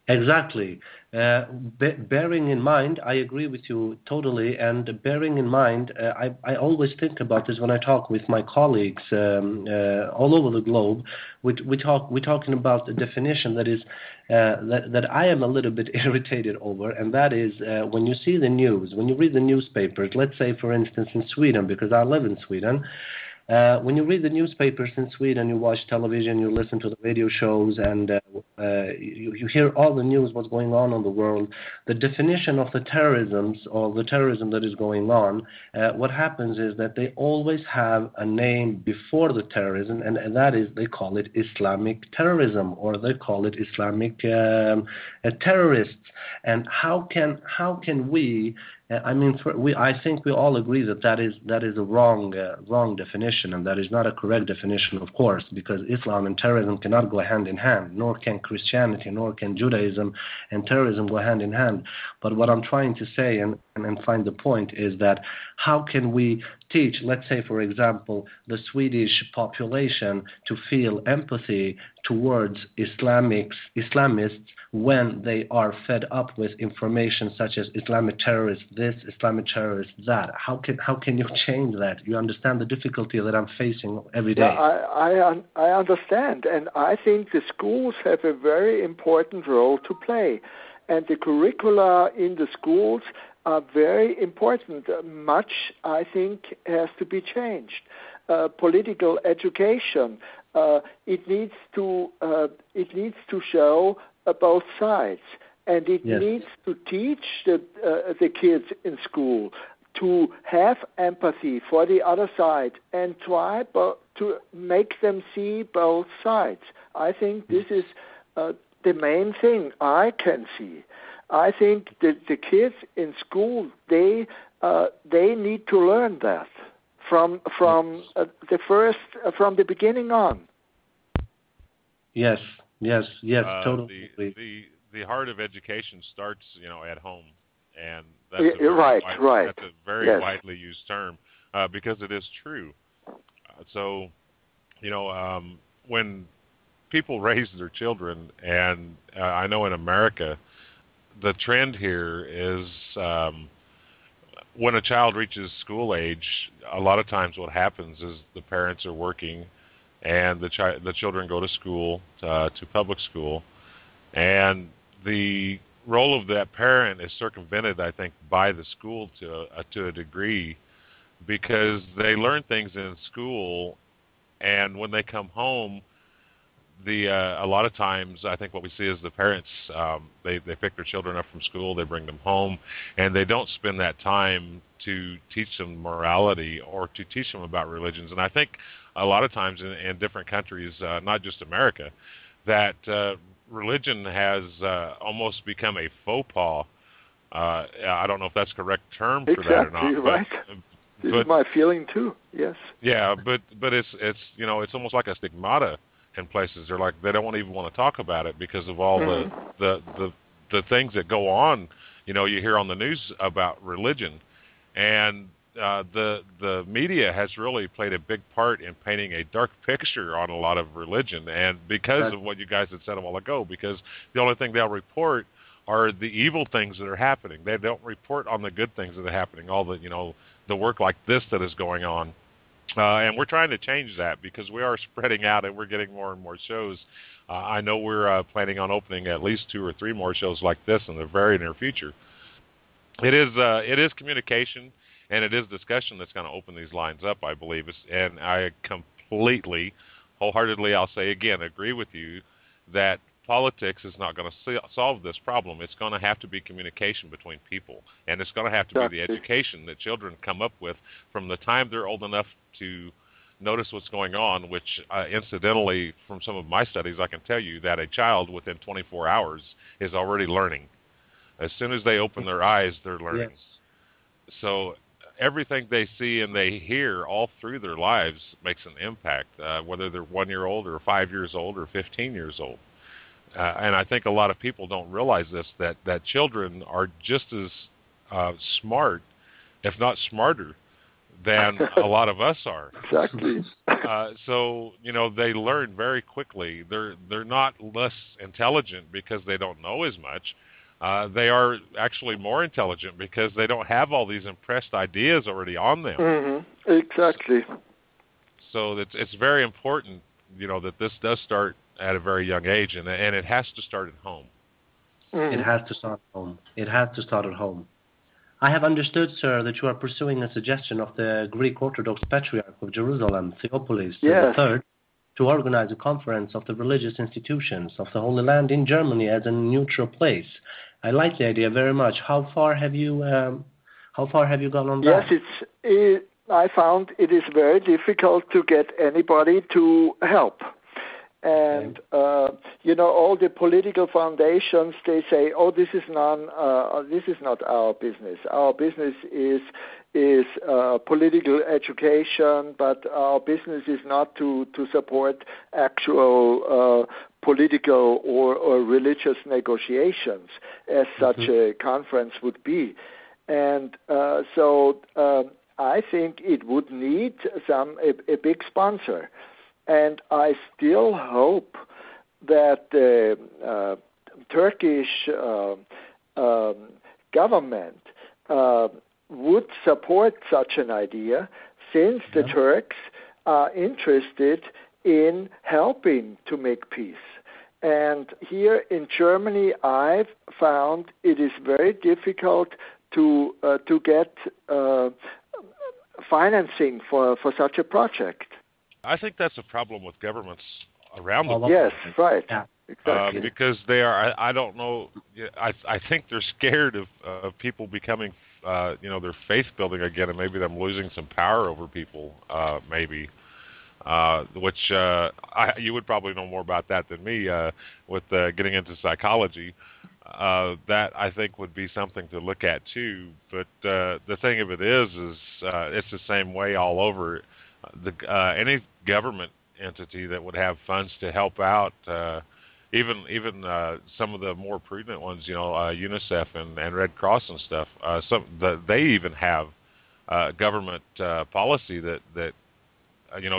Exactly. Bearing in mind, I agree with you totally. And bearing in mind, I always think about this when I talk with my colleagues all over the globe. We're talking about a definition that is that I am a little bit irritated over, and that is when you see the news, when you read the newspapers. Let's say, for instance, in Sweden, because I live in Sweden. When you read the newspapers in Sweden, you watch television, you listen to the radio shows, and you hear all the news, what's going on in the world. The definition of the terrorisms or the terrorism that is going on, what happens is that they always have a name before the terrorism, and that is they call it Islamic terrorism, or they call it Islamic terrorists. And how can we I mean, I think we all agree that that is a wrong definition, and that is not a correct definition, of course, because Islam and terrorism cannot go hand in hand, nor can Christianity, nor can Judaism and terrorism go hand in hand. But what I'm trying to say and find the point is that how can we teach, let's say, for example, the Swedish population to feel empathy towards Islamists when they are fed up with information such as Islamic terrorists this, Islamic terrorists that? How can you change that? You understand the difficulty that I'm facing every day. Yeah, I understand, and I think the schools have a very important role to play, and the curricula in the schools are very important. Much, I think, has to be changed. Political education, it needs to show both sides, and it needs to teach the kids in school to have empathy for the other side and try to make them see both sides. I think this is the main thing I can see. I think that the kids in school they need to learn that from the beginning on. Yes, totally. The heart of education starts, at home, and that's That's a very widely used term because it is true. So, when people raise their children, and I know in America, the trend here is when a child reaches school age, a lot of times what happens is the parents are working, and the children go to school, to public school, and the role of that parent is circumvented, I think, by the school to a degree, because they learn things in school, and when they come home, a lot of times I think what we see is the parents they pick their children up from school, they bring them home, and they don't spend that time to teach them morality or to teach them about religions. And I think a lot of times in different countries, not just America, that religion has almost become a faux pas. I don't know if that's the correct term for that or not. Right. This is my feeling too. Yes. Yeah, but it's almost like a stigmata in places. They're like they don't even want to talk about it because of all the things that go on. You hear on the news about religion, and the media has really played a big part in painting a dark picture on a lot of religion, and because of what you guys had said a while ago, because the only thing they'll report are the evil things that are happening. They don't report on the good things that are happening, all the work like this that is going on. And we're trying to change that because we are spreading out and we're getting more and more shows. I know we're planning on opening at least 2 or 3 more shows like this in the very near future. It is communication and it is discussion that's going to open these lines up, I believe. And I completely, wholeheartedly, I'll say again, agree with you that politics is not going to solve this problem. It's going to have to be communication between people, and it's going to have to be the education that children come up with from the time they're old enough to notice what's going on, which incidentally, from some of my studies, I can tell you that a child within 24 hours is already learning. As soon as they open their eyes, they're learning. Yes. So everything they see and they hear all through their lives makes an impact, whether they're 1 year old or 5 years old or 15 years old. And I think a lot of people don't realize this, that children are just as smart, if not smarter, than a lot of us are. Exactly. So they learn very quickly. They're not less intelligent because they don't know as much. They are actually more intelligent because they don't have all these impressed ideas already on them. Mm-hmm. Exactly. So it's very important, that this does start at a very young age, and it has to start at home. It has to start at home. It has to start at home. I have understood, sir, that you are pursuing a suggestion of the Greek Orthodox Patriarch of Jerusalem, Theophilus III, to organize a conference of the religious institutions of the Holy Land in Germany as a neutral place. I like the idea very much. How far have you gone on that? Yes, I found it is very difficult to get anybody to help. And all the political foundations, they say, "Oh, this is not our business. Our business is political education, but our business is not to support actual political or religious negotiations, as such a conference would be." And so I think it would need a big sponsor. And I still hope that the Turkish government would support such an idea, since the Turks are interested in helping to make peace. And here in Germany, I've found it is very difficult to get financing for such a project. I think that's a problem with governments around the world. Yes, right. Yeah. Exactly. Because they are, I don't know, I think they're scared of people becoming, their faith building again, and maybe them losing some power over people, maybe. Which you would probably know more about that than me with getting into psychology. That I think would be something to look at too. But the thing of it is it's the same way all over. Any government entity that would have funds to help out, even some of the more prudent ones, UNICEF and Red Cross and stuff. They even have government policy that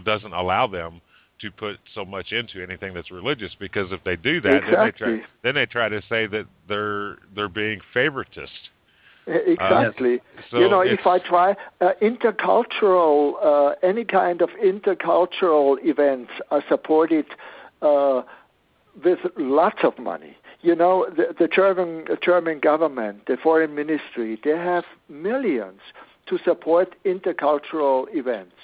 doesn't allow them to put so much into anything that's religious, because if they do that, then they try to say that they're being favoritist. Exactly. So if I try intercultural, any kind of intercultural events are supported with lots of money. The German government, the foreign ministry, they have millions to support intercultural events,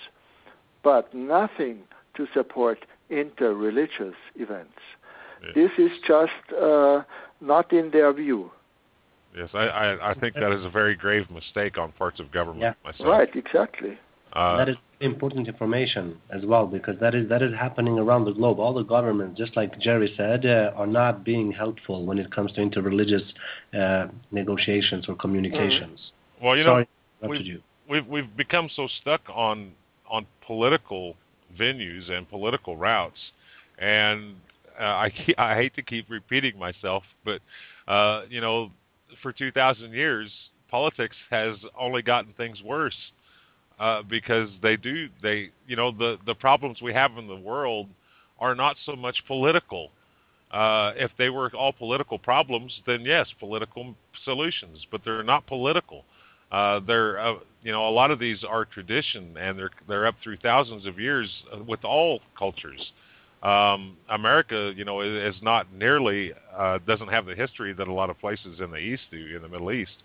but nothing to support interreligious events. Yeah. This is just not in their view. Yes, I think that is a very grave mistake on parts of government myself. Right, exactly. That is important information as well, because that is happening around the globe. All the governments, just like Jerry said, are not being helpful when it comes to interreligious negotiations or communications. Well, we've become so stuck on political venues and political routes, and I hate to keep repeating myself, but for 2,000 years, politics has only gotten things worse because the problems we have in the world are not so much political. If they were all political problems, then yes, political solutions, but they're not political. They're a lot of these are tradition, and they're up through thousands of years with all cultures. America, is not nearly doesn't have the history that a lot of places in the East do, in the Middle East.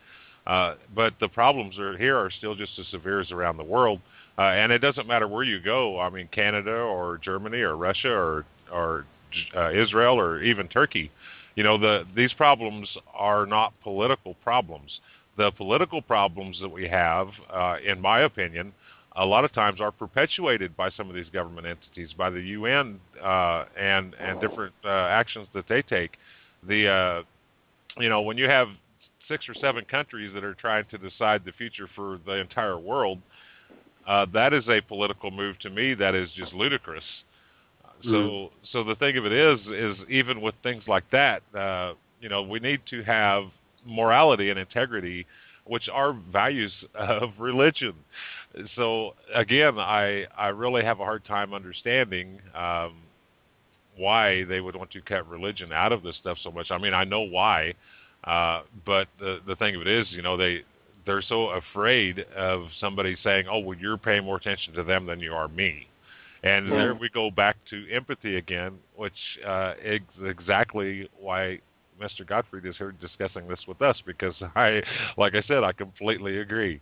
But the problems here are still just as severe as around the world, and it doesn't matter where you go. I mean, Canada or Germany or Russia or Israel or even Turkey. These problems are not political problems. The political problems that we have, in my opinion, a lot of times are perpetuated by some of these government entities, by the UN and different actions that they take. When you have 6 or 7 countries that are trying to decide the future for the entire world, that is a political move to me that is just ludicrous. So the thing of it is even with things like that, we need to have morality and integrity which are values of religion. So again, I really have a hard time understanding why they would want to cut religion out of this stuff so much. I mean, I know why, but the thing of it is, they're so afraid of somebody saying, "Oh, well, you're paying more attention to them than you are me." And there we go back to empathy again, which is exactly why Mr. Gottfried is here discussing this with us, because like I said, I completely agree.